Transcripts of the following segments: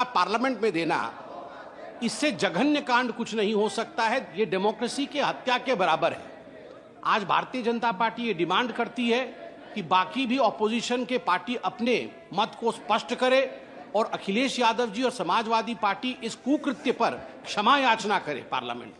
Parliament में देना, इससे जघन्य कांड कुछ नहीं हो सकता है। ये डेमोक्रेसी के हत्या के बराबर है। आज भारतीय जनता पार्टी ये डिमांड करती है कि बाकी भी ऑपोजिशन के पार्टी अपने मत को स्पष्ट करे और अखिलेश यादव जी और समाजवादी पार्टी इस कुकृत्य पर क्षमा याचना करे पार्लियामेंट में।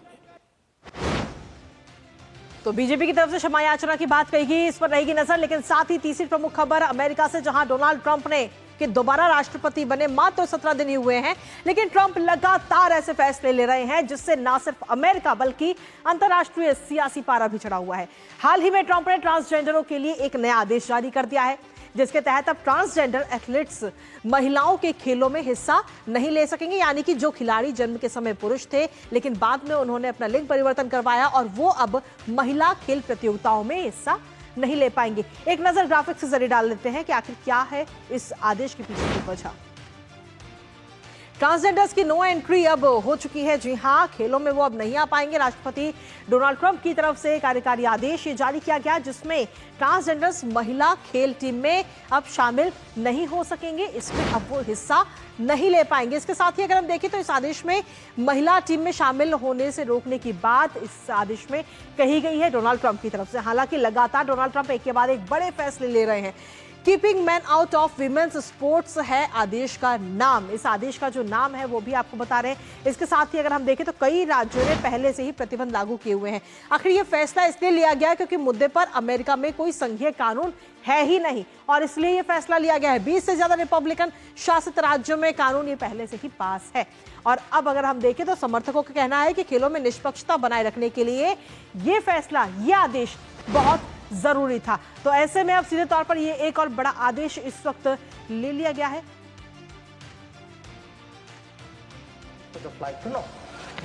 तो बीजेपी की तरफ से क्षमा याचना की बात कही गई, इस पर रहेगी नजर। लेकिन साथ ही तीसरी प्रमुख खबर अमेरिका से, जहां डोनाल्ड ट्रंप ने कि दोबारा राष्ट्रपति बने मात्र 17 दिन ही हुए हैं, लेकिन ट्रंप लगातार ऐसे फैसले ले रहे हैं जिससे न सिर्फ अमेरिका बल्कि अंतर्राष्ट्रीय सियासी पारा भी चढ़ा हुआ है। हाल ही में ट्रंप ने ट्रांसजेंडरों के लिए एक नया आदेश जारी कर दिया है, जिसके तहत अब ट्रांसजेंडर एथलीट्स महिलाओं के खेलों में हिस्सा नहीं ले सकेंगे। यानी कि जो खिलाड़ी जन्म के समय पुरुष थे लेकिन बाद में उन्होंने अपना लिंग परिवर्तन करवाया और वो अब महिला खेल प्रतियोगिताओं में हिस्सा नहीं ले पाएंगे। एक नजर ग्राफिक्स के जरिए डाल लेते हैं कि आखिर क्या है इस आदेश के पीछे की वजह। ट्रांसजेंडर्स की नो एंट्री अब हो चुकी है। जी हां, खेलों में वो अब नहीं आ पाएंगे। राष्ट्रपति डोनाल्ड ट्रंप की तरफ से कार्यकारी आदेश ये जारी किया गया जिसमें ट्रांसजेंडर्स महिला खेल टीम में अब शामिल नहीं हो सकेंगे, इसमें अब वो हिस्सा नहीं ले पाएंगे। इसके साथ ही अगर हम देखें तो इस आदेश में महिला टीम में शामिल होने से रोकने की बात इस आदेश में कही गई है डोनाल्ड ट्रंप की तरफ से। हालांकि लगातार डोनाल्ड ट्रंप एक के बाद एक बड़े फैसले ले रहे हैं। Keeping man out of women's sports है आदेश का नाम। इस आदेश का जो नाम है वो भी आपको बता रहे हैं। इसके साथ ही अगर हम देखें तो कई राज्यों ने पहले से ही प्रतिबंध लागू किए हुए हैं। आखिर ये फैसला इसलिए लिया गया क्योंकि मुद्दे पर अमेरिका में कोई संघीय कानून है ही नहीं और इसलिए ये फैसला लिया गया है। 20 से ज्यादा रिपब्लिकन शासित राज्यों में कानून ये पहले से ही पास है। और अब अगर हम देखें तो समर्थकों का कहना है कि खेलों में निष्पक्षता बनाए रखने के लिए ये फैसला, ये आदेश बहुत जरूरी था। तो ऐसे में अब सीधे तौर पर ये एक और बड़ा आदेश इस वक्त ले लिया गया है।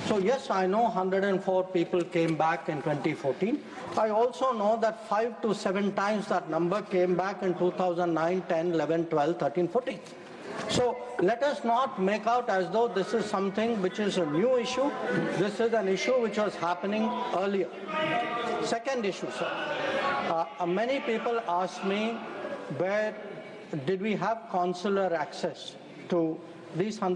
So yes, I know 104 people came back in 2014. I also know that 5 to 7 times that number came back in 2009, 10, 11, 12, 13, 14. So let us not make out as though this is something which is a new issue. This is an issue which was happening earlier. Second issue, sir. Many people ask me, where did we have consular access to these 100